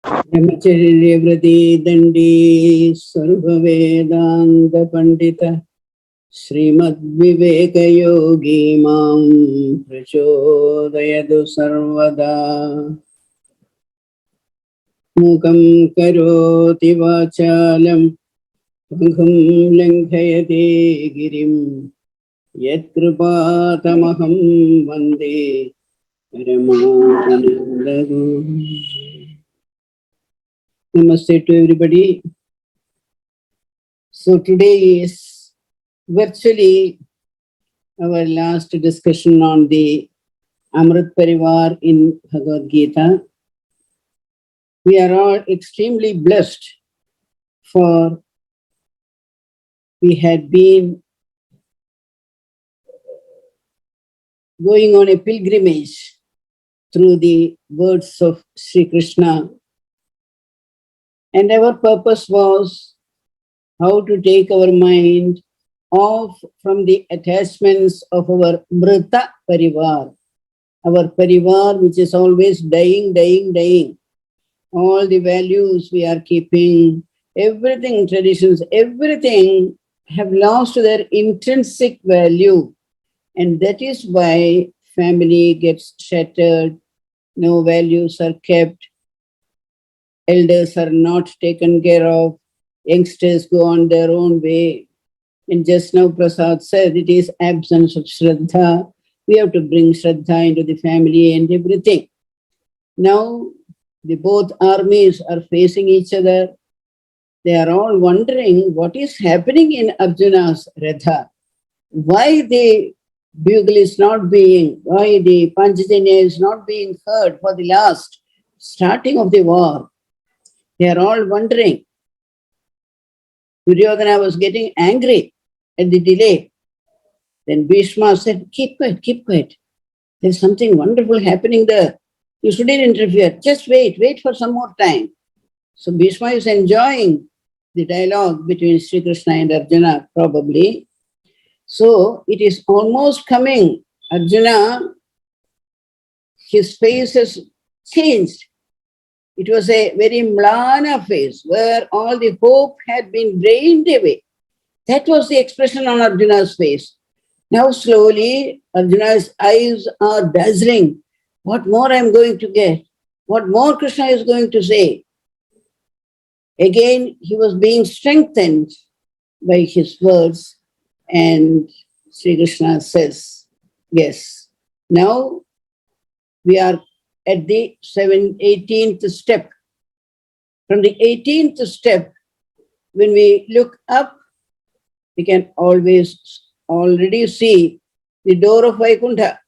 Brahmacharya Vrati Dandi Sarva Vedanta Pandita Srimad Viveka Yogi Mam Prachodayadu Sarvada Mukam Karoti Vachalam Pangham Langhayate Girim Yat Kripatamaham Vande Paramanandaguru. Namaste to everybody. So today is virtually our last discussion on the Amrit Parivar in Bhagavad Gita. We are all extremely blessed for we had been going on a pilgrimage through the words of Sri Krishna, and our purpose was how to take our mind off from the attachments of our Mrita Parivar, our Parivar which is always dying, dying, dying. All the values we are keeping, everything, traditions, everything have lost their intrinsic value. And that is why family gets shattered, no values are kept, elders are not taken care of, youngsters go on their own way. And just now Prasad said it is absence of Shraddha. We have to bring Shraddha into the family and everything. Now, the both armies are facing each other. They are all wondering what is happening in Arjuna's Ratha. Why the bugle is not being, why the Panchajanya is not being heard for the last starting of the war. They are all wondering. Duryodhana was getting angry at the delay. Then Bhishma said, keep quiet, keep quiet. There's something wonderful happening there. You shouldn't interfere. Just wait for some more time. So Bhishma is enjoying the dialogue between Sri Krishna and Arjuna, probably. So it is almost coming. Arjuna, his face has changed. It was a very mlana face where all the hope had been drained away. That was the expression on Arjuna's face. Now slowly, Arjuna's eyes are dazzling. What more I am going to get? What more Krishna is going to say? Again, he was being strengthened by his words, and Sri Krishna says, yes, now we are at the 18th step. From the 18th step, when we look up, we can already see the door of Vaikuntha.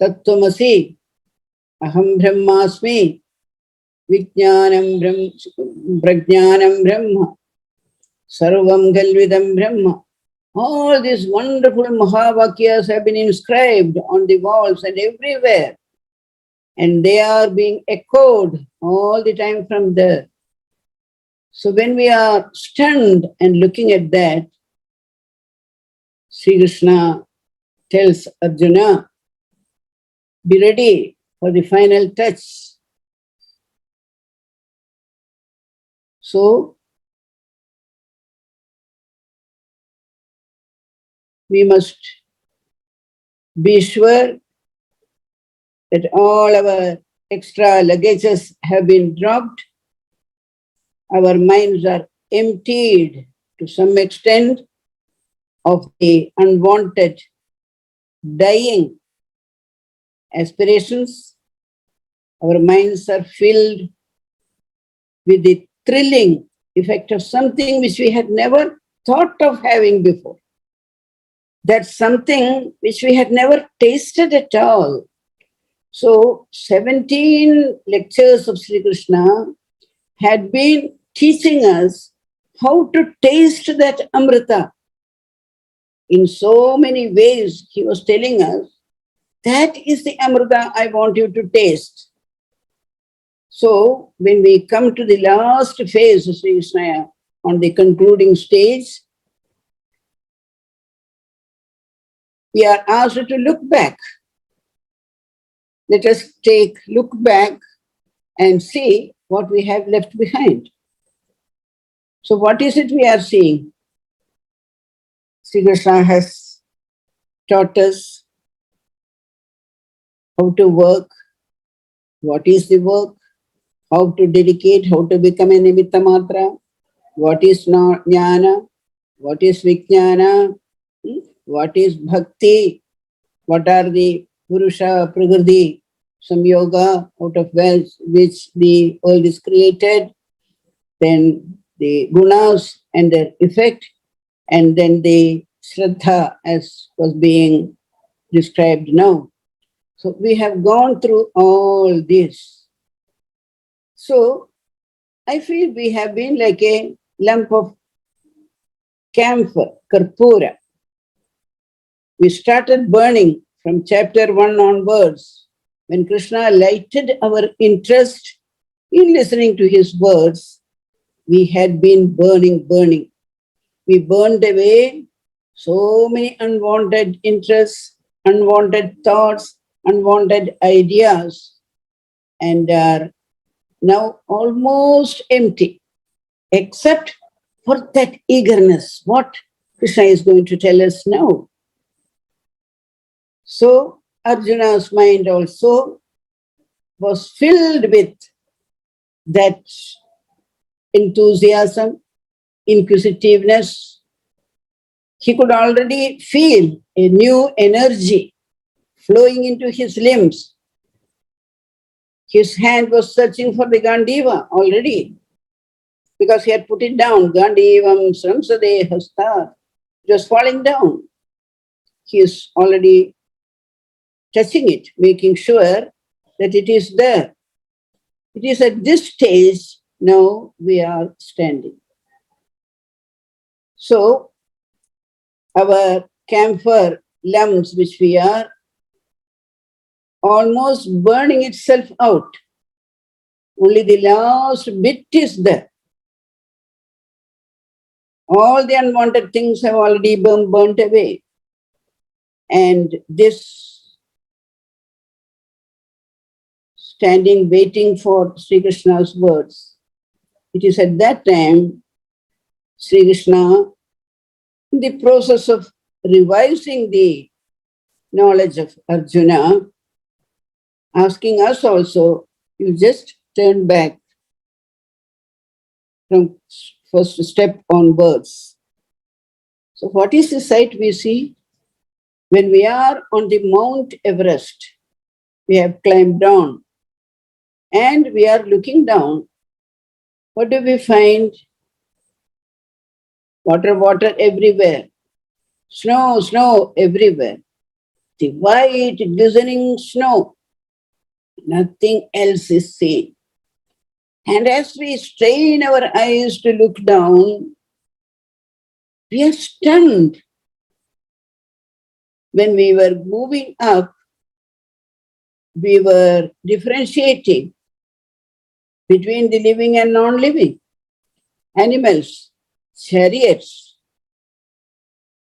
Tattvamasi, aham brahmasmi, vijnanam prajnanam brahma, sarvam galvidam brahma. All these wonderful Mahavakyas have been inscribed on the walls and everywhere. And they are being echoed all the time from there. So when we are stunned and looking at that, Sri Krishna tells Arjuna, be ready for the final touch. So we must be sure that all our extra luggages have been dropped. Our minds are emptied to some extent of the unwanted, dying aspirations. Our minds are filled with the thrilling effect of something which we had never thought of having before. That's something which we had never tasted at all. So 17 lectures of Sri Krishna had been teaching us how to taste that Amrita. In so many ways, he was telling us, that is the Amrita I want you to taste. So when we come to the last phase of Sri Krishna, on the concluding stage, we are asked to look back. Let us look back and see what we have left behind. So what is it we are seeing? Sri Krishna has taught us how to work, what is the work, how to dedicate, how to become a nimitta matra, what is jnana, what is vijnana, what is bhakti, what are the purusha, prakriti, samyoga, out of which the world is created, then the gunas and their effect, and then the shraddha as was being described now. So we have gone through all this. So I feel we have been like a lump of camphor, karpura. We started burning from chapter 1 onwards. When Krishna lighted our interest in listening to his words, we had been burning. We burned away so many unwanted interests, unwanted thoughts, unwanted ideas, and are now almost empty, except for that eagerness, what Krishna is going to tell us now. So Arjuna's mind also was filled with that enthusiasm, inquisitiveness. He could already feel a new energy flowing into his limbs. His hand was searching for the Gandiva already, because he had put it down. Gandivam samsade hasta. It was falling down. He is already touching it, making sure that it is there. It is at this stage now we are standing. So our camphor lumps, which we are, almost burning itself out. Only the last bit is there. All the unwanted things have already been burnt away. And this standing, waiting for Sri Krishna's words, it is at that time Sri Krishna, in the process of revising the knowledge of Arjuna, asking us also, you just turn back from first step onwards. So what is the sight we see? When we are on the Mount Everest, we have climbed down and we are looking down. What do we find? Water everywhere. Snow everywhere. The white glistening snow. Nothing else is seen. And as we strain our eyes to look down, we are stunned. When we were moving up, we were differentiating between the living and non-living, animals, chariots,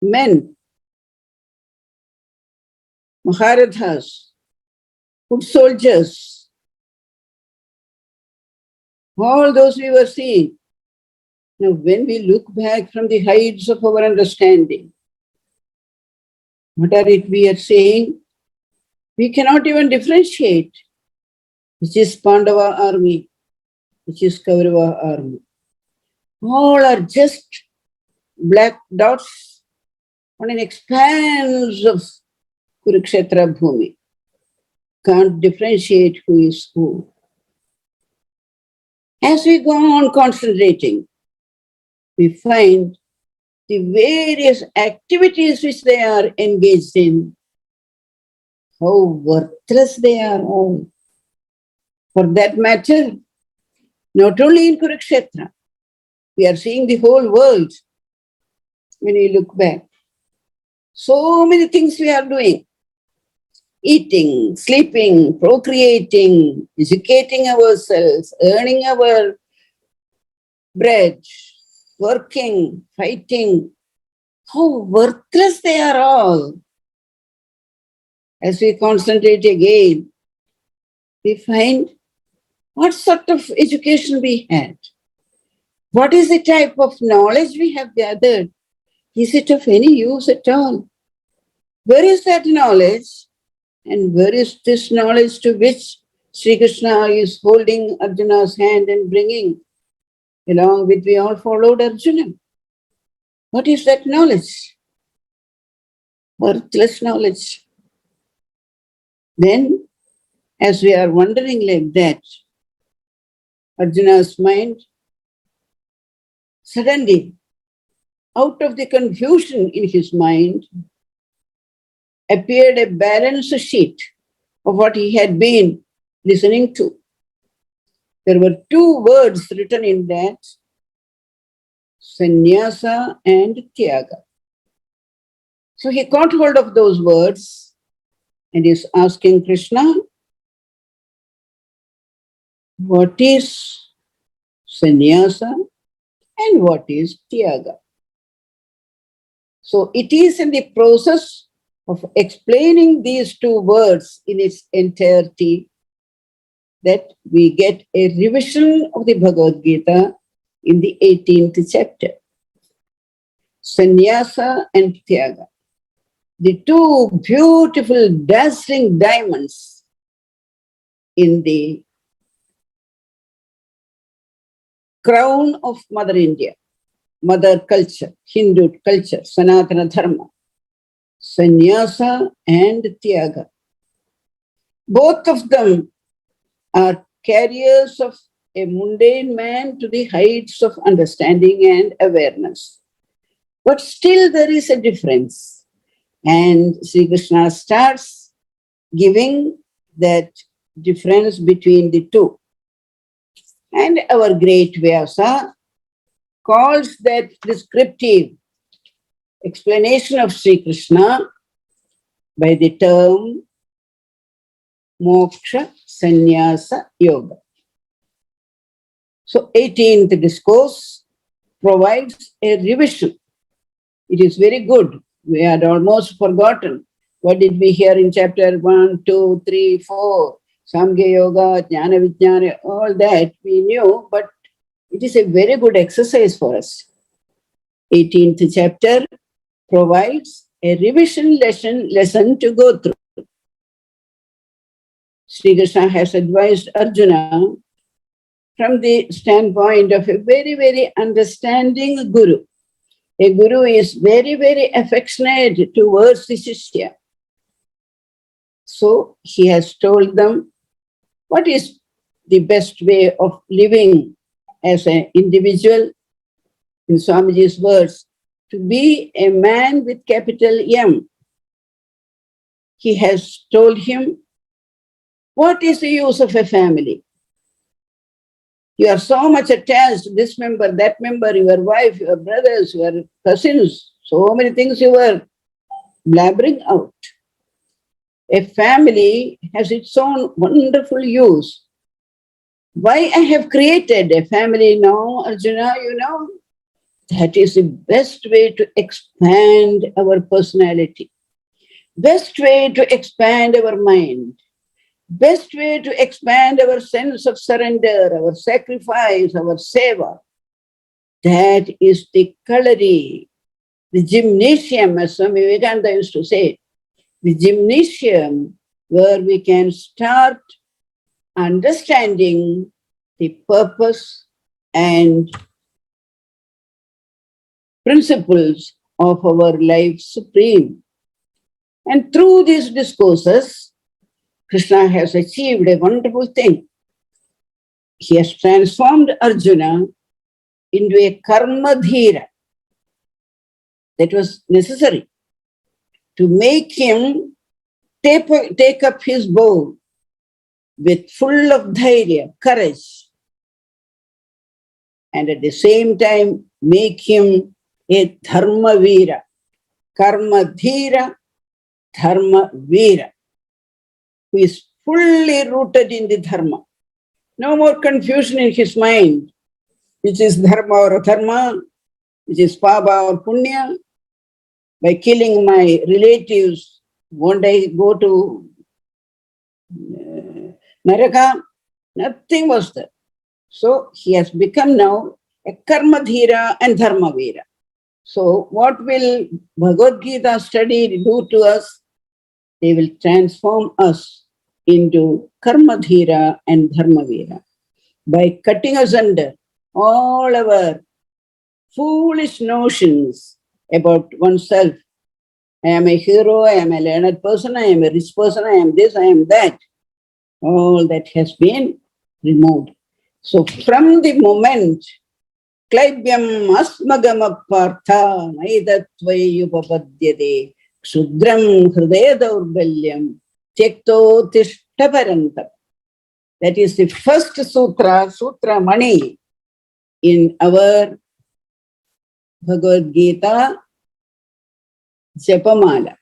men, Maharathas, foot soldiers, all those we were seeing. Now, when we look back from the heights of our understanding, what are it we are saying? We cannot even differentiate which is Pandava army, which is Kaurava army. All are just black dots on an expanse of Kurukshetra Bhumi. Can't differentiate who is who. As we go on concentrating, we find the various activities which they are engaged in, how worthless they are all. For that matter, not only in Kurukshetra, we are seeing the whole world when we look back. So many things we are doing. Eating, sleeping, procreating, educating ourselves, earning our bread, working, fighting. How worthless they are all. As we concentrate again, we find what sort of education we had, what is the type of knowledge we have gathered. Is it of any use at all? Where is that knowledge? And where is this knowledge to which Sri Krishna is holding Arjuna's hand and bringing, along with we all followed Arjuna? What is that knowledge? Worthless knowledge. Then, as we are wondering like that, Arjuna's mind, suddenly, out of the confusion in his mind, appeared a balance sheet of what he had been listening to. There were two words written in that, sannyasa and tyaga. So he caught hold of those words and is asking Krishna, what is sannyasa and what is tyaga? So it is in the process of explaining these two words in its entirety that we get a revision of the Bhagavad Gita in the 18th chapter. Sannyasa and Tyaga, the two beautiful, dazzling diamonds in the crown of Mother India, Mother culture, Hindu culture, Sanatana Dharma. Sannyasa and Tyaga. Both of them are carriers of a mundane man to the heights of understanding and awareness. But still there is a difference. And Sri Krishna starts giving that difference between the two. And our great Vyasa calls that descriptive explanation of Sri Krishna by the term Moksha Sannyasa Yoga. So 18th discourse provides a revision. It is very good. We had almost forgotten. What did we hear in chapter 1, 2, 3, 4? Samkhya Yoga, Jnana Vijnana, all that we knew, but it is a very good exercise for us. 18th chapter provides a revision lesson to go through. Sri Krishna has advised Arjuna from the standpoint of a very, very understanding guru. A guru is very, very affectionate towards the Shishya. So he has told them what is the best way of living as an individual, in Swamiji's words, to be a man with capital M. He has told him, what is the use of a family? You are so much attached to this member, that member, your wife, your brothers, your cousins, so many things you were blabbering out. A family has its own wonderful use. Why I have created a family now, Arjuna, you know, that is the best way to expand our personality, best way to expand our mind, best way to expand our sense of surrender, our sacrifice, our seva. That is the kalari, the gymnasium, as Swami Vivekananda used to say, the gymnasium where we can start understanding the purpose and principles of our life supreme. And through these discourses, Krishna has achieved a wonderful thing. He has transformed Arjuna into a karma dhira. That was necessary to make him take up his bow with full of dhairya, courage, and at the same time make him a dharma veera, karma dhira, dharma veera, who is fully rooted in the dharma. No more confusion in his mind, which is dharma or adharma, which is papa or punya. By killing my relatives, won't I go to Naraka? Nothing was there. So he has become now a Karmadhira and Dharmavira. So what will Bhagavad Gita study do to us? They will transform us into Karmadhira and Dharmavira by cutting asunder all our foolish notions about oneself. I am a hero, I am a learned person, I am a rich person, I am this, I am that. All that has been removed. So from the moment Klaibyam asmagama partha naidatvayupapadyate ksudram hridaya daurbalyam tyekto tishtaparantam. That is the first sutra, Sutra Mani, in our Bhagavad Gita Japamala.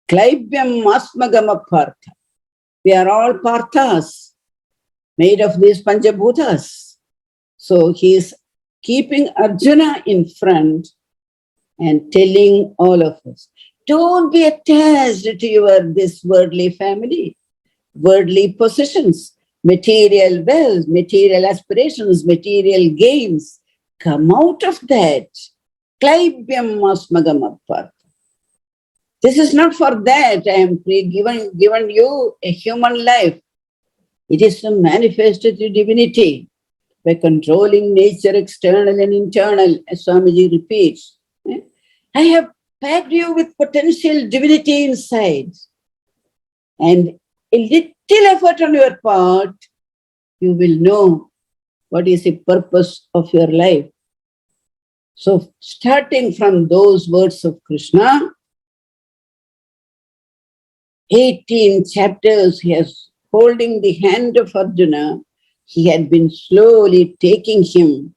Klaibyam asmagama partha. We are all parthas, made of these Panchabhutas. So he is keeping Arjuna in front and telling all of us, don't be attached to this worldly family, worldly possessions, material wealth, material aspirations, material gains. Come out of that. Klaibyam asmagam apart. This is not for that. I am given you a human life. It is to manifest the divinity by controlling nature, external and internal, as Swamiji repeats. I have packed you with potential divinity inside. And a little effort on your part, you will know what is the purpose of your life. So starting from those words of Krishna, 18 chapters he has holding the hand of Arjuna. He had been slowly taking him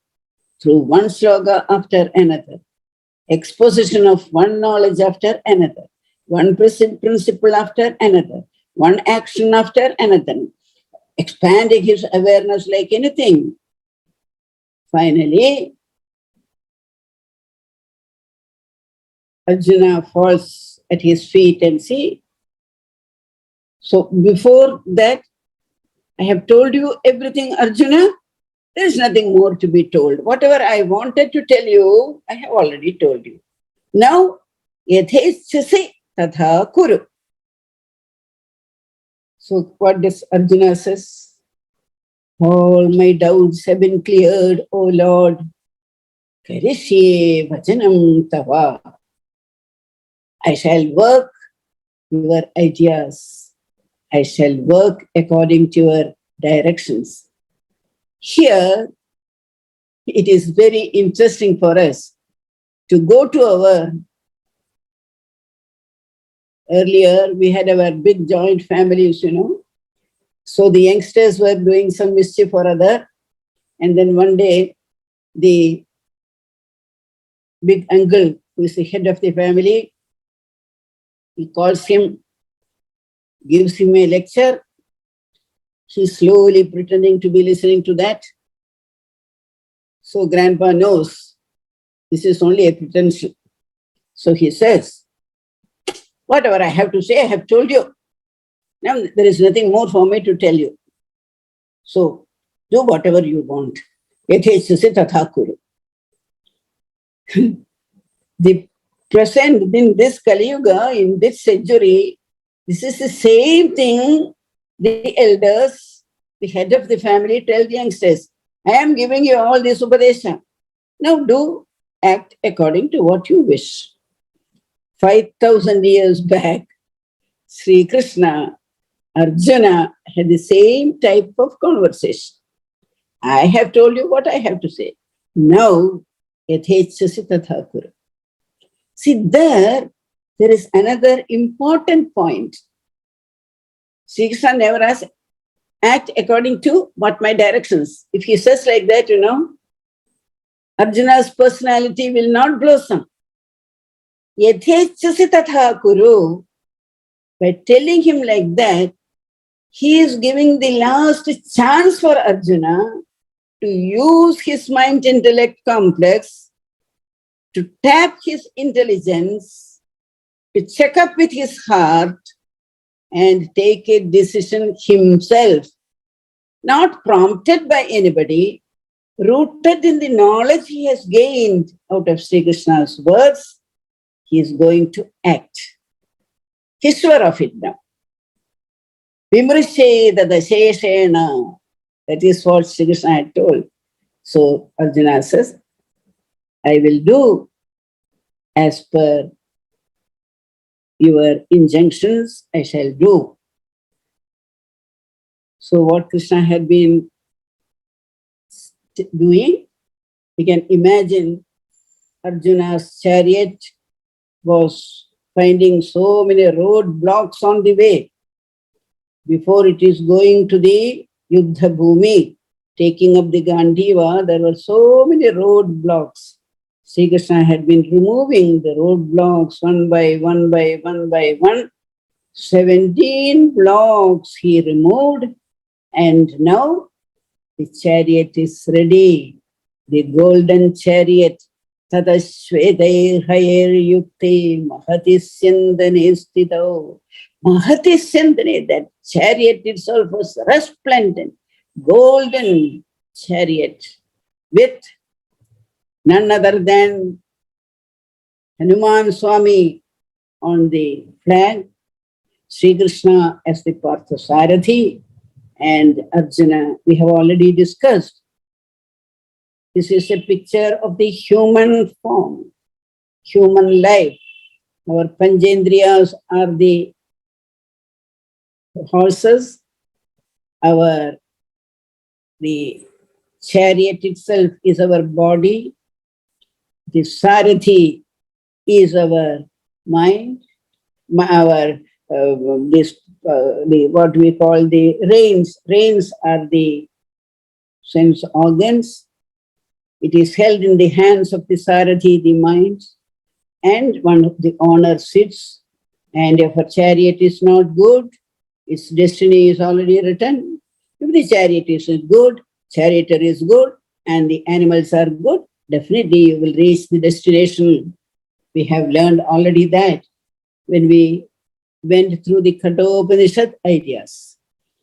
through one sloka after another, exposition of one knowledge after another, one principle after another, one action after another, expanding his awareness like anything. Finally, Arjuna falls at his feet and see. So before that, I have told you everything, Arjuna. There is nothing more to be told. Whatever I wanted to tell you, I have already told you. Now, yathechasi tatha kuru. So what does Arjuna says? All my doubts have been cleared, O Lord. Karishye vajanam tava. I shall work your ideas. I shall work according to your directions. Here, it is very interesting for us to go to our, earlier we had our big joint families, So the youngsters were doing some mischief or other. And then one day, the big uncle, who is the head of the family, he calls him, gives him a lecture. He's slowly pretending to be listening to that. So grandpa knows this is only a pretension. So he says, whatever I have to say, I have told you. Now there is nothing more for me to tell you. So do whatever you want. Yathechasi tatha kuru. The present, in this Kali Yuga, in this century, this is the same thing the elders, the head of the family, tell the youngsters. I am giving you all this upadesha. Now do act according to what you wish. 5,000 years back, Sri Krishna, Arjuna had the same type of conversation. I have told you what I have to say. Now, yathechasi tatha kuru. See, there is another important point. Sri Krishna never asks, act according to what my directions. If he says like that, Arjuna's personality will not blossom. Yathechasi tatha kuru. By telling him like that, he is giving the last chance for Arjuna to use his mind-intellect complex, to tap his intelligence, to check up with his heart, and take a decision himself. not prompted by anybody, rooted in the knowledge he has gained out of Sri Krishna's words, he is going to act. He's sure of it now. Vimrisheda dasheshena. That is what Sri Krishna had told. So Arjuna says, I will do as per your injunctions, I shall do. So what Krishna had been doing, you can imagine Arjuna's chariot was finding so many roadblocks on the way. Before it is going to the Yuddha Bhumi, taking up the Gandiva, there were so many roadblocks. Sri Krishna had been removing the roadblocks one by one by one by one. 17 blocks he removed, and now the chariot is ready. The golden chariot. Tadashvedai hayer yukte mahatisyandane stito. Mahatisyandane, that chariot itself was resplendent, golden chariot with none other than Hanuman Swami on the flag, Sri Krishna as the Parthasarathi, and Arjuna, we have already discussed. This is a picture of the human form, human life. Our Panchendriyas are the horses. The chariot itself is our body. The Sarathi is our mind. What we call the reins. Reins are the sense organs. It is held in the hands of the Sarathi, the mind, and one of the owner sits. And if a chariot is not good, its destiny is already written. If the chariot is good, charioteer is good, and the animals are good, definitely you will reach the destination. We have learned already that when we went through the Kathopanishad ideas.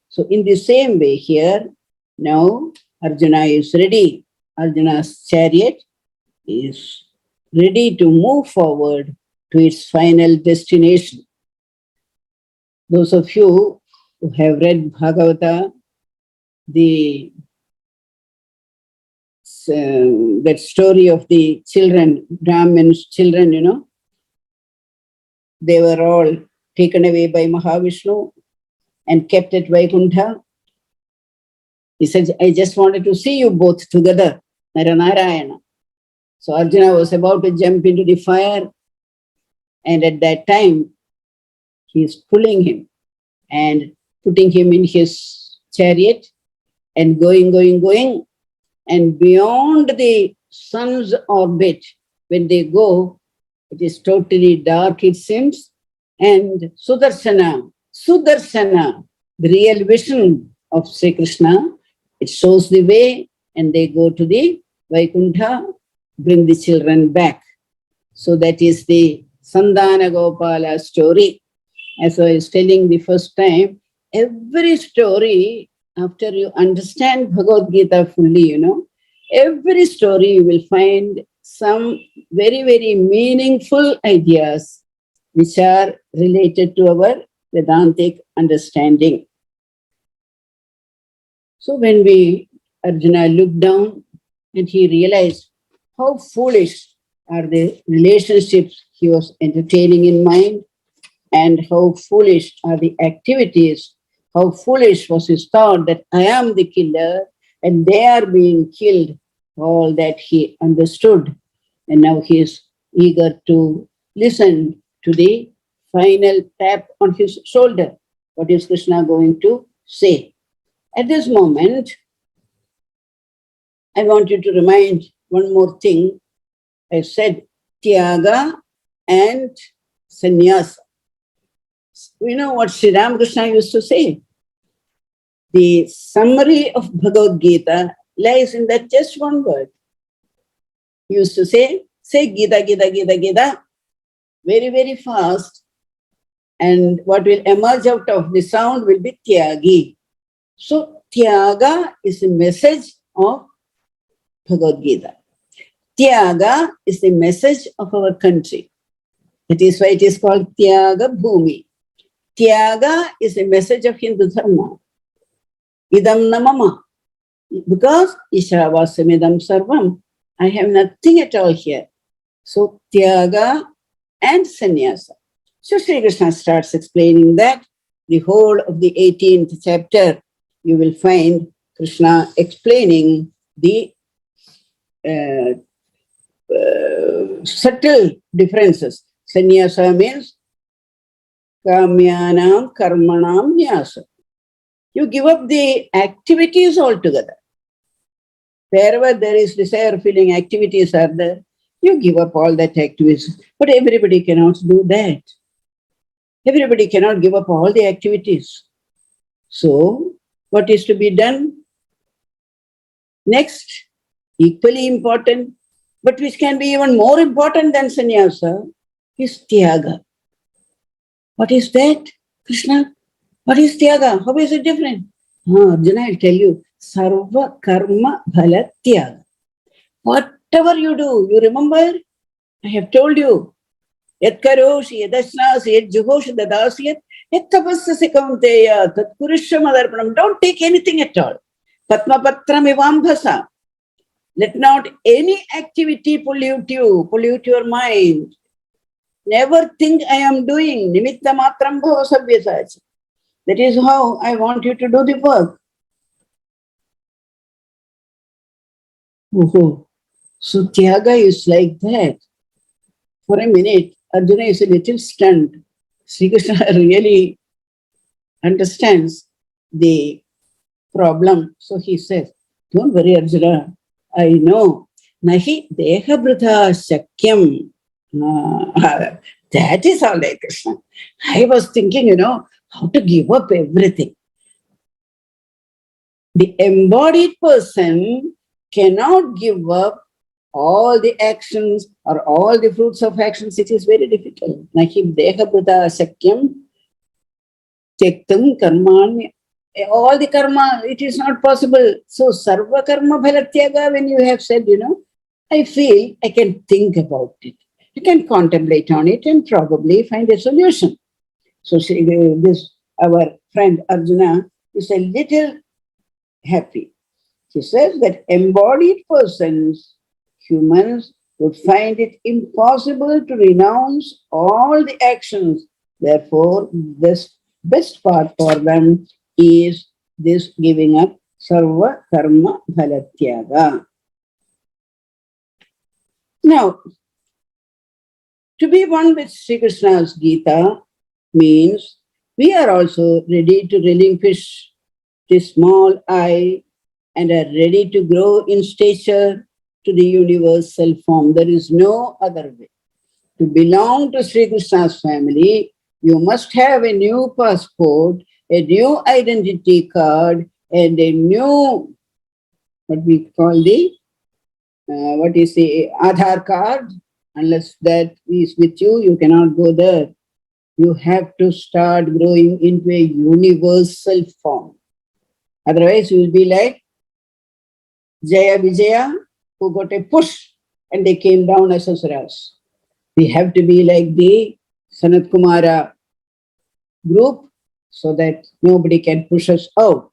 So in the same way here, now Arjuna is ready. Arjuna's chariot is ready to move forward to its final destination. Those of you who have read Bhagavata, that story of the children, Brahman's children, they were all taken away by Mahavishnu and kept at Vaikuntha. He said, I just wanted to see you both together, Naranarayana. So Arjuna was about to jump into the fire, and at that time, he is pulling him and putting him in his chariot and going, and beyond the sun's orbit, when they go, it is totally dark, it seems, and Sudarshana, the real vision of Sri Krishna, it shows the way, and they go to the Vaikuntha, bring the children back. So that is the Sandana Gopala story. As I was telling the first time, every story, after you understand Bhagavad Gita fully, every story you will find some very, very meaningful ideas which are related to our Vedantic understanding. So when Arjuna looked down and he realized how foolish are the relationships he was entertaining in mind, and how foolish are the activities, how foolish was his thought that I am the killer and they are being killed, all that he understood. And now he is eager to listen to the final tap on his shoulder. What is Krishna going to say? At this moment, I want you to remind one more thing. I said Tyaga and Sannyasa. We know what Sri Ramakrishna used to say. The summary of Bhagavad Gita lies in that just one word. He used to say Gita, Gita, Gita, Gita, very, very fast. And what will emerge out of the sound will be Tyagi. So Tyaga is the message of Bhagavad Gita. Tyaga is the message of our country. That is why it is called Tyaga Bhumi. Tyaga is the message of Hindu Dharma. Idam namama. Because Ishavasam sarvam. I have nothing at all here. So Tyaga and Sannyasa. So Sri Krishna starts explaining that. The whole of the 18th chapter, you will find Krishna explaining the subtle differences. Sannyasa means kamyanam karmanam nyasa. You give up the activities altogether. Wherever there is desire-filling activities are there, you give up all that activities. But everybody cannot do that. Everybody cannot give up all the activities. So, what is to be done? Next, equally important, but which can be even more important than sannyasa, is tyaga. What is that, Krishna? What is tyaga? How is it different? Arjuna, I'll tell you. Sarva karma bhala tyaga. Whatever you do, you remember? I have told you. Yat karoshi, yadasnasi, yat juhoshi dadasi, yat tapassasi kaunteya, tat kurishamadarpanam. Don't take anything at all. Patmapatram ivambhasa. Let not any activity pollute you, pollute your mind. Never think I am doing. Nimitta matram bhava sabhyasacha. That is how I want you to do the work. Oh, so tyaga is like that. For a minute, Arjuna is a little stunned. Sri Krishna really understands the problem. So he says, don't worry, Arjuna. I know. Nahi deha bhrudha shakyam. That is all right, Krishna. I was thinking, how to give up everything. The embodied person cannot give up all the actions or all the fruits of actions. It is very difficult. Nahi deha bhrudha shakyam tektam karmanya. All the karma, it is not possible. So, sarva karma bhalatyaga, when you have said, I feel I can think about it. You can contemplate on it and probably find a solution. So, our friend Arjuna is a little happy. He says that embodied persons, humans, would find it impossible to renounce all the actions. Therefore, this best part for them is this giving up sarva karma bhalatyaga. Now, to be one with Sri Krishna's Gita means we are also ready to relinquish the small I and are ready to grow in stature to the universal form. There is no other way. To belong to Sri Krishna's family, you must have a new passport, a new identity card, and a new, what we call the Aadhaar card. Unless that is with you, you cannot go there. You have to start growing into a universal form. Otherwise, you will be like Jaya Vijaya, who got a push and they came down as asuras. We have to be like the Sanat Kumara group so that nobody can push us out.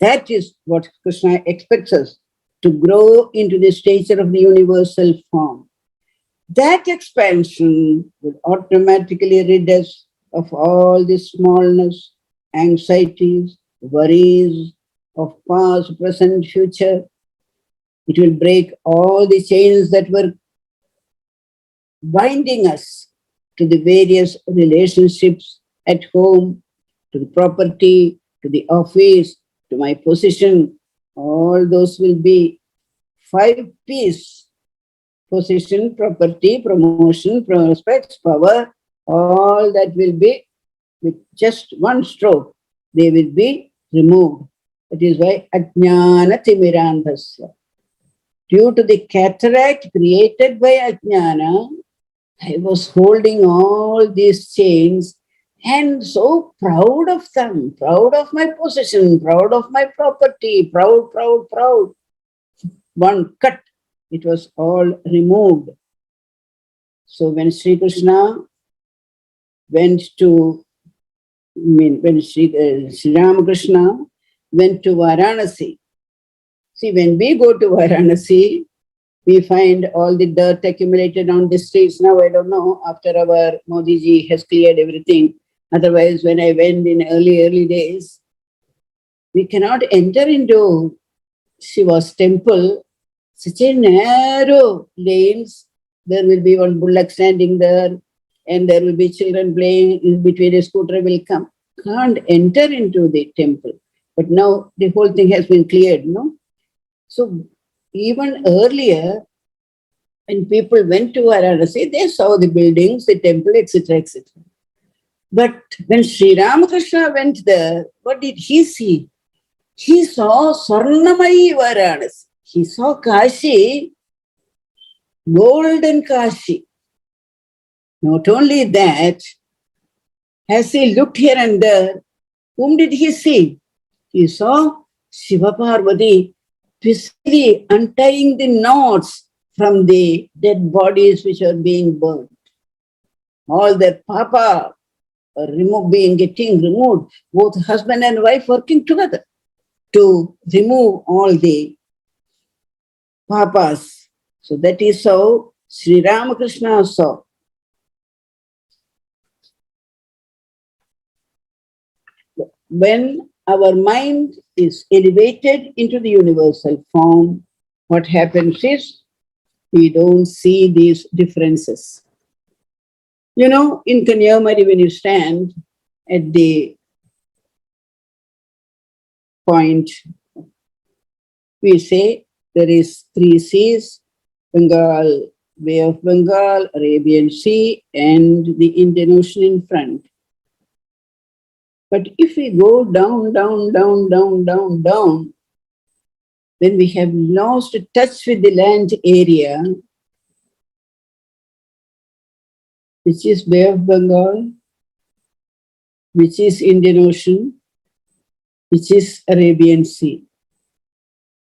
That is what Krishna expects us, to grow into the stature of the universal form. That expansion would automatically rid us of all the smallness, anxieties, worries of past, present, future. It will break all the chains that were binding us to the various relationships at home, to the property, to the office, to my position. All those will be 5 P's. Position, property, promotion, prospects, power, all that will be with just one stroke. They will be removed. That is why ajnana timirandhasya. Due to the cataract created by ajnana, I was holding all these chains and so proud of them, proud of my possession, proud of my property, proud, proud, proud. One cut, it was all removed. So when Sri Krishna went to, when Sri Ramakrishna went to Varanasi, see, when we go to Varanasi, we find all the dirt accumulated on the streets. Now, I don't know, after our Modi ji has cleared everything. Otherwise, when I went in early days, we cannot enter into Shiva's temple. Such a narrow lanes. There will be one bullock standing there, and there will be children playing in between. A scooter will come. Can't enter into the temple. But now the whole thing has been cleared, no? So even earlier, when people went to Varanasi, they saw the buildings, the temple, etc., etc. But when Sri Ramakrishna went there, what did he see? He saw Swarnamayi Varanasi. He saw Kashi, golden Kashi. Not only that, as he looked here and there, whom did he see? He saw Shiva Parvati peacefully untying the knots from the dead bodies which are being burned. All their papa getting removed, both husband and wife working together to remove all the papas. So that is how Sri Ramakrishna saw. When our mind is elevated into the universal form, what happens is we don't see these differences. You know, in Kanyakumari, when you stand at the point, we say there is 3 seas, Bengal, Bay of Bengal, Arabian Sea, and the Indian Ocean in front. But if we go down, down, down, down, down, down, then we have lost touch with the land area, which is Bay of Bengal, which is Indian Ocean, which is Arabian Sea.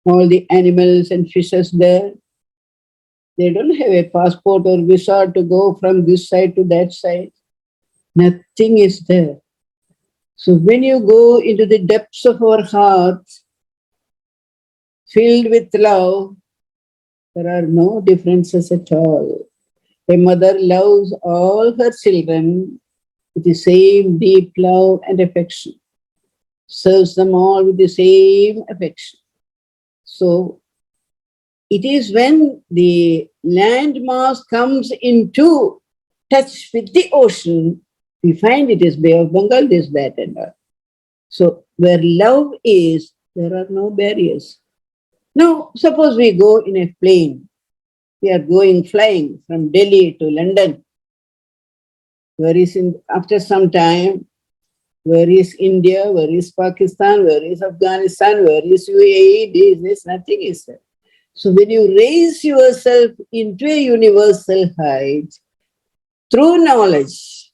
All the animals and fishes there, they don't have a passport or visa to go from this side to that side. Nothing is there. So when you go into the depths of our hearts, filled with love, there are no differences at all. A mother loves all her children with the same deep love and affection, serves them all with the same affection. So it is when the landmass comes into touch with the ocean, we find it is Bay of Bengal, this, that, and all. So where love is, there are no barriers. Now, suppose we go in a plane. We are going flying from Delhi to London. After some time, where is India? Where is Pakistan? Where is Afghanistan? Where is UAE? This, nothing is there. So when you raise yourself into a universal height, through knowledge,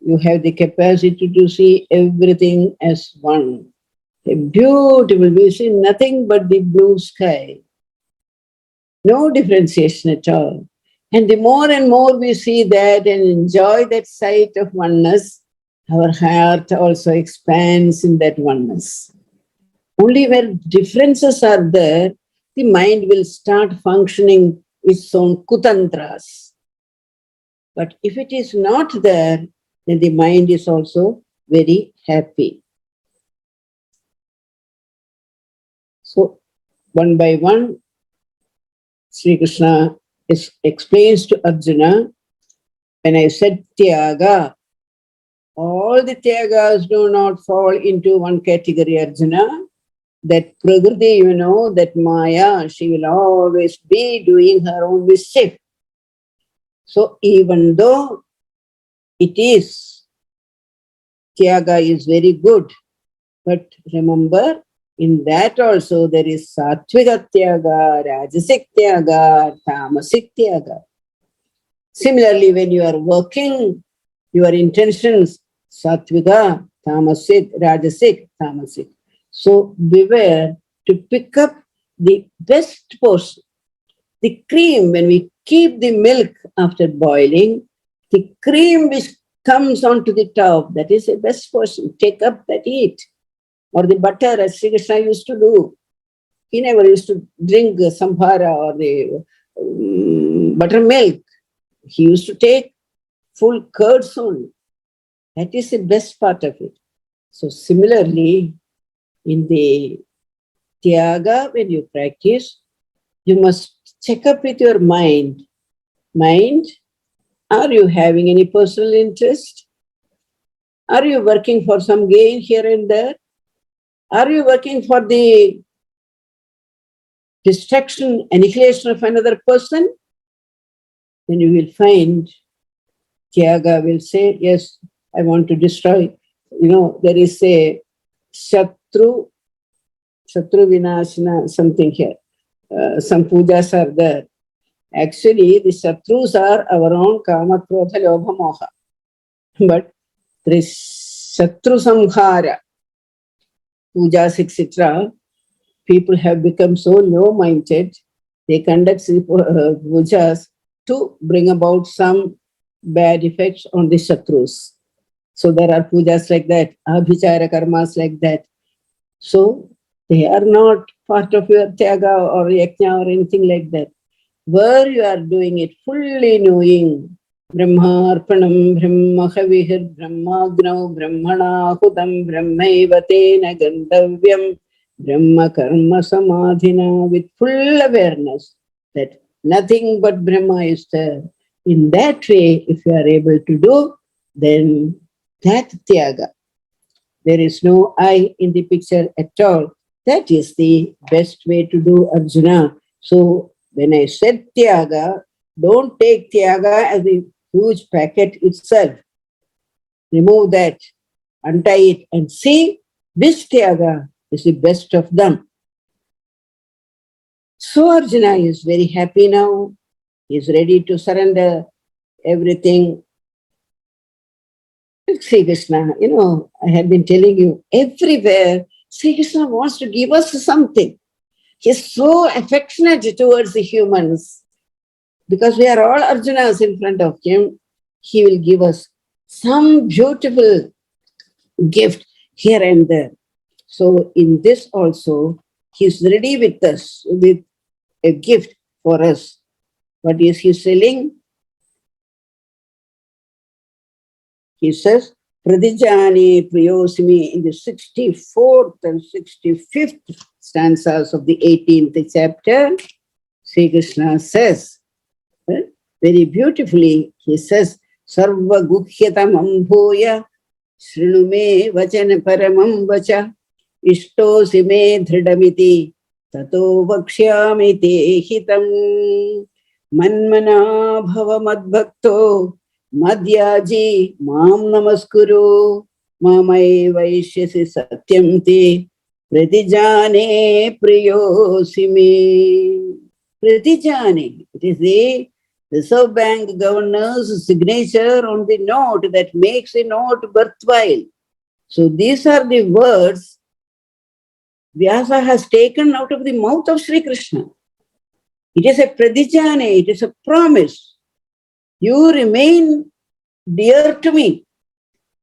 you have the capacity to see everything as one. A beautiful, we see nothing but the blue sky. No differentiation at all. And the more and more we see that and enjoy that sight of oneness, our heart also expands in that oneness. Only where differences are there, the mind will start functioning its own kutantras. But if it is not there, then the mind is also very happy. So, one by one, Sri Krishna explains to Arjuna, when I said Tyaga, all the Tyagas do not fall into one category, Arjuna. That Prakriti, you know, that Maya, she will always be doing her own mischief. So even though it is, Tyaga is very good, but remember, in that also there is Sattvika Tyaga, Rajasic Tyaga, Tamasic Tyaga. Similarly, when you are working, your intentions Satvika, tamasic, rajasic, tamasic. So beware to pick up the best portion. The cream, when we keep the milk after boiling, the cream which comes onto the top, that is the best portion. Take up that, eat. Or the butter, as Sri Krishna used to do. He never used to drink samphara or the buttermilk. He used to take full curds only. That is the best part of it. So similarly, in the Tyaga, when you practice, you must check up with your mind. Mind, are you having any personal interest? Are you working for some gain here and there? Are you working for the destruction, annihilation of another person? Then you will find Tyaga will say, yes, I want to destroy. There is a Shatru Vinashana, something here. Some pujas are there. Actually, the Shatrus are our own Kama, Krodha, Lobha, Moha. But there is Shatru Samhara, pujas, etc. People have become so low-minded, they conduct pujas to bring about some bad effects on the Shatrus. So there are pujas like that, abhichara karmas like that. So they are not part of your Tyaga or Yajna or anything like that. Where you are doing it fully knowing, Brahmarpanam, Brahmahavihir, Brahmagnau, Brahmana Hudam, Brahmaiva Tena Gandavyam, Brahma Karma Samadhina, with full awareness that nothing but Brahma is there. In that way, if you are able to do, then that Tyaga, there is no I in the picture at all. That is the best way to do, Arjuna. So when I said Tyaga, don't take Tyaga as a huge packet itself. Remove that, untie it, and see which Tyaga is the best of them. So Arjuna is very happy now. He is ready to surrender everything. Sri Krishna, I have been telling you, everywhere Sri Krishna wants to give us something. He is so affectionate towards the humans. Because we are all Arjunas in front of him, he will give us some beautiful gift here and there. So in this also, he is ready with us, with a gift for us. What is he selling? He says, Pradijani Priyosimi in the 64th and 65th stanzas of the 18th chapter, Sri Krishna says, very beautifully, he says, Sarva Gukhyatam Ambhoya Shrinume Vachana Paramam Vacha Ishtosi Me Dhridamiti Tato Vakshyami Te Hitam Manmana Bhava Madbhakto Madhyaji Mam Namaskuru Mamai Vaishyasi Satyam Te Pratijane Priyosimi. Pratijane, it is the Reserve Bank governor's signature on the note that makes a note worthwhile. So these are the words Vyasa has taken out of the mouth of Sri Krishna. It is a pradijane, it is a promise. You remain dear to me.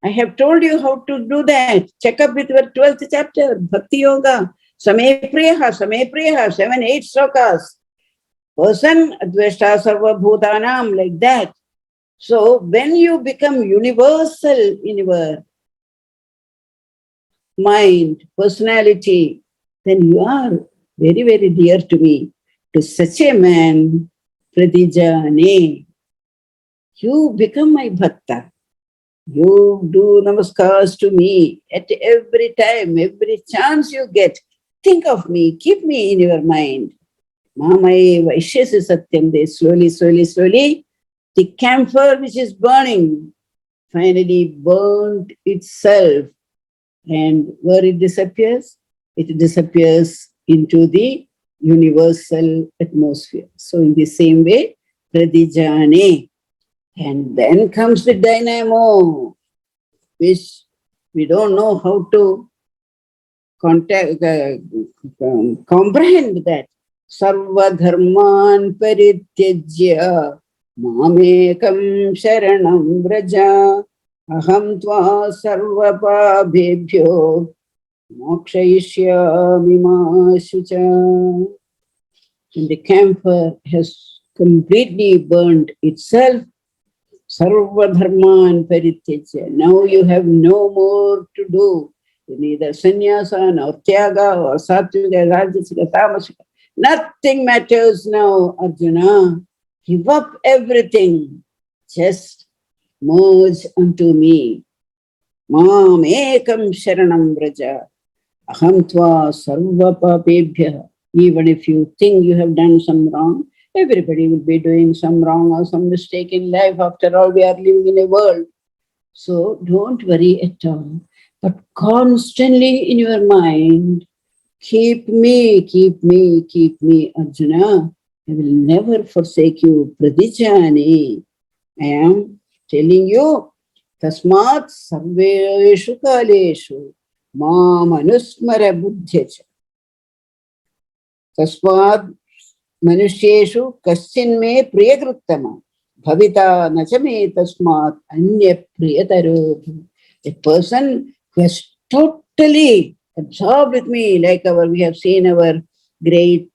I have told you how to do that. Check up with your 12th chapter, Bhakti Yoga. Same Priyaha, 7, 8 slokas. Person, Adveshta Sarva Bhutanam, like that. So when you become universal in your mind, personality, then you are very, very dear to me. To such a man, Pradijane, you become my bhakta. You do namaskars to me at every time, every chance you get. Think of me, keep me in your mind. Mamai Vaishyasi Satyam, they slowly, the camphor which is burning finally burned itself. And where it disappears? It disappears into the universal atmosphere. So in the same way, Pradijane. And then comes the dynamo. which we don't know how to comprehend that. Sarva dharman parityajya mamekam sharanam vraja aham tva sarva pabhebhyo mokshayishyami ma shucha. And the camphor has completely burned itself. Sarva dharman parityajya. Now you have no more to do. Neither sannyasa, nor tyaga, or sattvika, rajasika, tamasika. Nothing matters now, Arjuna. Give up everything. Just merge unto me. Mam ekam sharanam vraja. Aham tva sarva papebhya. Even if you think you have done some wrong, everybody will be doing some wrong or some mistake in life. After all, we are living in a world. So don't worry at all. But constantly in your mind, keep me, Arjuna. I will never forsake you. Pradijani. I am telling you, tasmat sarveshu kaleshu mam anusmara buddhyacha. Tasmat manusyeshu kaschin me priyakruttama bhavita nachame tasmat anya priyataro. A person who has totally absorbed with me, like we have seen our great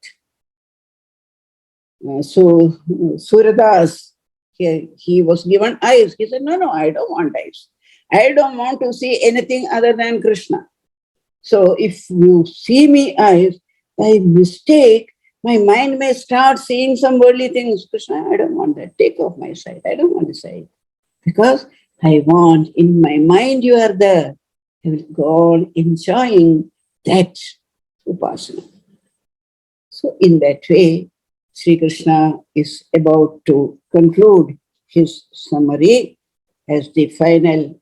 Suradas, he was given eyes. He said, no, I don't want eyes. I don't want to see anything other than Krishna. So if you see me eyes, by mistake, my mind may start seeing some worldly things. Krishna, I don't want that. Take off my sight. I don't want the sight. Because I want, in my mind you are there. I will go on enjoying that upasana. So in that way, Sri Krishna is about to conclude his summary as the final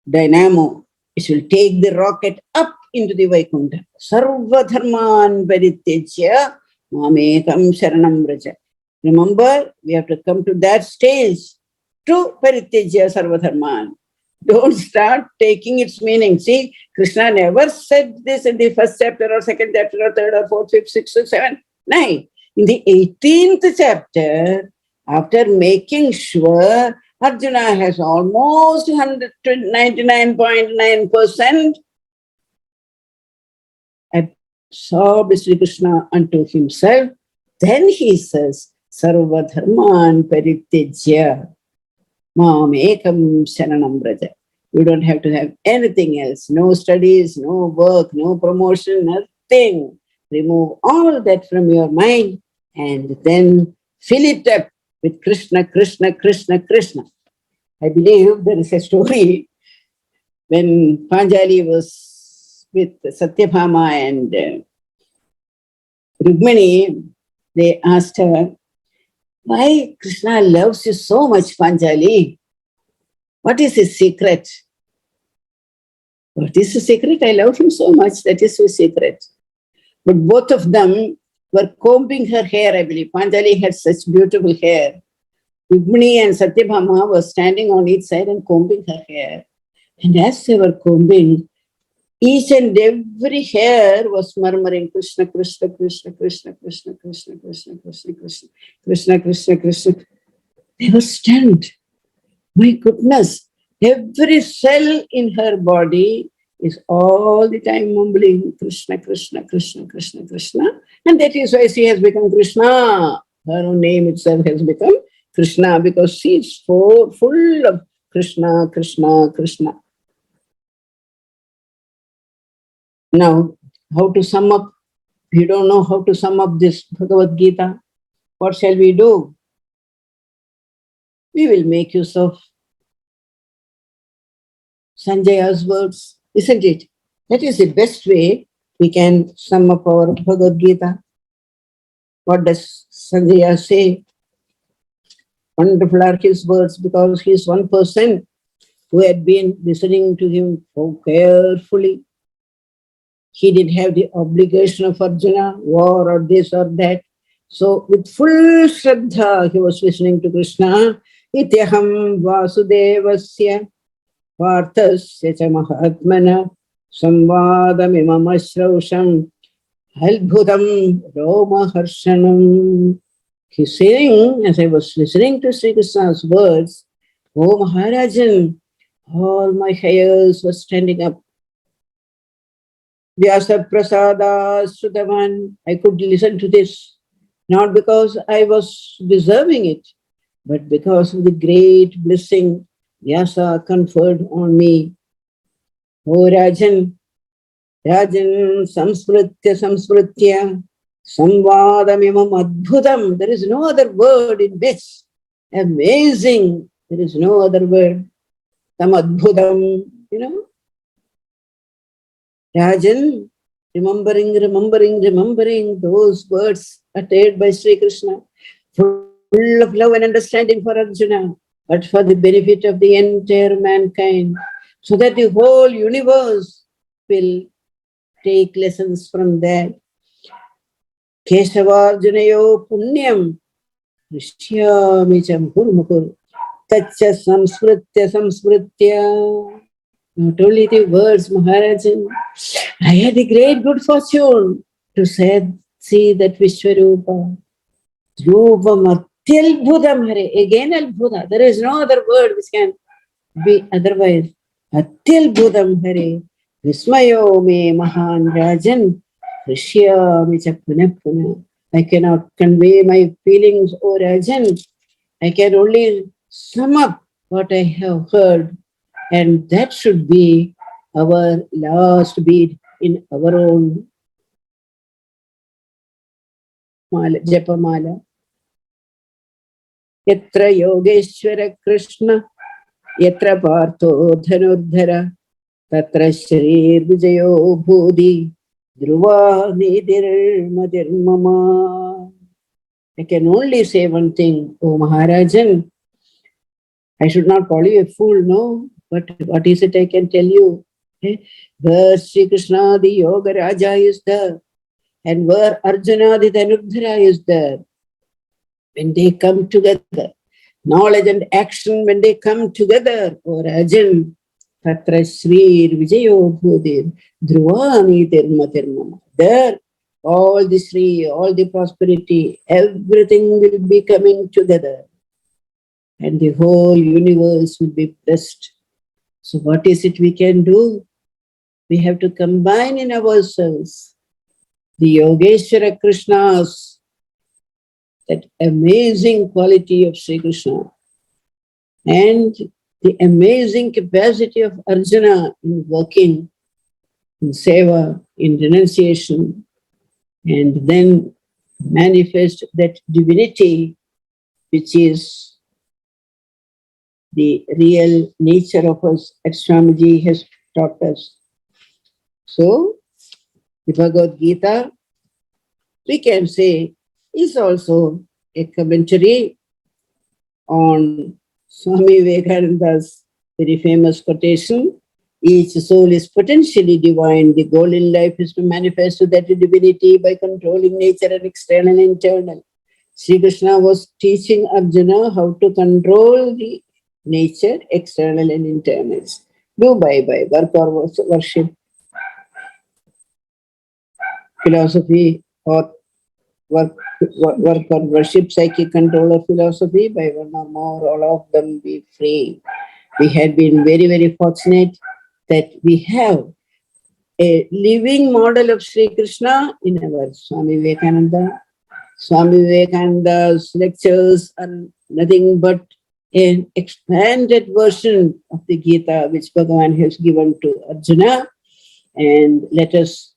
dynamo. It will take the rocket up into the Vaikuntha. Sarva dharman parityajya mamekam sharanam vraja. Remember, we have to come to that stage to parityajya sarva dharman. Don't start taking its meaning. See, Krishna never said this in the first chapter or second chapter or third or fourth, fifth, sixth or seventh. No. In the 18th chapter, after making sure Arjuna has almost 99.9% absorbed Sri Krishna unto himself, then he says, Sarva dharman parityajya mam ekam sharanam vraja. You don't have to have anything else. No studies, no work, no promotion, nothing. Remove all that from your mind and then fill it up with Krishna, Krishna, Krishna, Krishna. I believe there is a story when Panjali was with Satyabhama and Rukmini, they asked her, why Krishna loves you so much, Panjali? What is his secret? What is the secret? I love him so much. That is his secret. But both of them were combing her hair, I believe. Panjali had such beautiful hair. Rukmini and Satyabhama were standing on each side and combing her hair. And as they were combing, each and every hair was murmuring, Krishna, Krishna, Krishna, Krishna, Krishna, Krishna, Krishna, Krishna, Krishna, Krishna, Krishna, Krishna. They were stunned. My goodness, every cell in her body is all the time mumbling Krishna, Krishna, Krishna, Krishna, Krishna. And that is why she has become Krishna. Her own name itself has become Krishna because she is so full of Krishna, Krishna, Krishna. Now, how to sum up? We don't know how to sum up this Bhagavad Gita. What shall we do? We will make use of Sanjaya's words, isn't it? That is the best way we can sum up our Bhagavad Gita. What does Sanjaya say? Wonderful are his words because he is one person who had been listening to him so carefully. He didn't have the obligation of Arjuna, war or this or that. So with full Shraddha, he was listening to Krishna. Ityaham Vasudevasya Parthasya cha mahatmana samvadamimam ashrausham Adbhutam Roma Harshanam. He's saying, as I was listening to Sri Krishna's words, "Oh Maharajan, all my hairs were standing up. Vyasa Prasada Sutavan." I could listen to this, not because I was deserving it, but because of the great blessing Vyasa conferred on me. Oh Rajan, Rajan Samsmritya Samvadamimam Adbhutam. There is no other word in which amazing. There is no other word. Tam Adbhutam, Rajan, remembering those words uttered by Sri Krishna, full of love and understanding for Arjuna, but for the benefit of the entire mankind, so that the whole universe will take lessons from that. Keshavarjunayo punyam rishyami cham hurmukur tacha samsmritya. Not only the words, Maharajan, I had the great good fortune to see that Vishwarupa. Rupam atyalbhudam hare. Again albhuda. There is no other word which can be otherwise. Atyalbhudam hare. Vismayo me mahan rajan. Rishyami cha punah. I cannot convey my feelings, O Rajan. I can only sum up what I have heard. And that should be our last bead in our own Japamala. Yatra Yogeshwara Krishna, Yatra Partho Dhanurdhara, Tatra Sharir Vijayo Bhudi, Dhruva Nidir Madir Mama. I can only say one thing, O Maharajan. I should not call you a fool, no? But what is it I can tell you? Where Sri Krishna, the Yoga Raja, is there, and where Arjuna, the Dhanurdhara, is there, when they come together, knowledge and action, when they come together, O Rajan, Tatra Sri Vijayo Bhudir, Dhruvani Tirma. There, all the Sri, all the prosperity, everything will be coming together, and the whole universe will be blessed. So what is it we can do? We have to combine in ourselves the Yogeshwara Krishna's, that amazing quality of Sri Krishna, and the amazing capacity of Arjuna in working, in seva, in renunciation, and then manifest that divinity which is the real nature of us, as Swamiji has taught us. So, the Bhagavad Gita, we can say, is also a commentary on Swami Vivekananda's very famous quotation, each soul is potentially divine. The goal in life is to manifest that divinity by controlling nature and external and internal. Sri Krishna was teaching Arjuna how to control the nature, external and internal. Do by work or worship, philosophy, or work or worship, psychic control or philosophy, by one or more, all of them be free. We had been very, very fortunate that we have a living model of Sri Krishna in our Swami Vivekananda. Swami Vivekananda's lectures are nothing but an expanded version of the Gita which Bhagavan has given to Arjuna. And let us,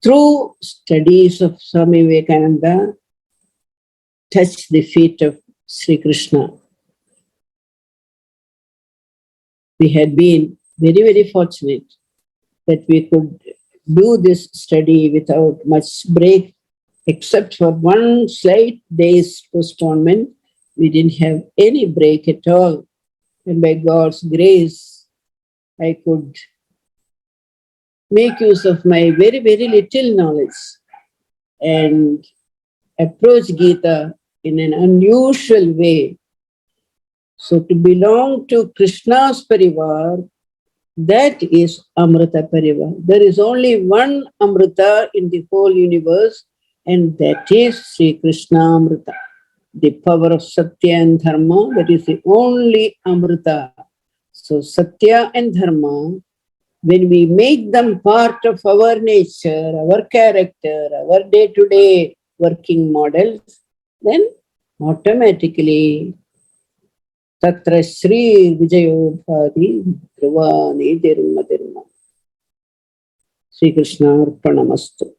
through studies of Swami Vivekananda, touch the feet of Sri Krishna. We had been very, very fortunate that we could do this study without much break, except for one slight day's postponement. We didn't have any break at all. And by God's grace, I could make use of my very, very little knowledge and approach Gita in an unusual way. So to belong to Krishna's Parivar That is Amrita Parivar. There is only one Amrita in the whole universe, and that is Sri Krishna Amrita. The power of Satya and Dharma, that is the only Amrita. So Satya and Dharma, when we make them part of our nature, our character, our day-to-day working models, then automatically Tatra Shri Vijayo Bhadi Dhruvani Dirma Dirma. Sri Krishna Arpanamastu.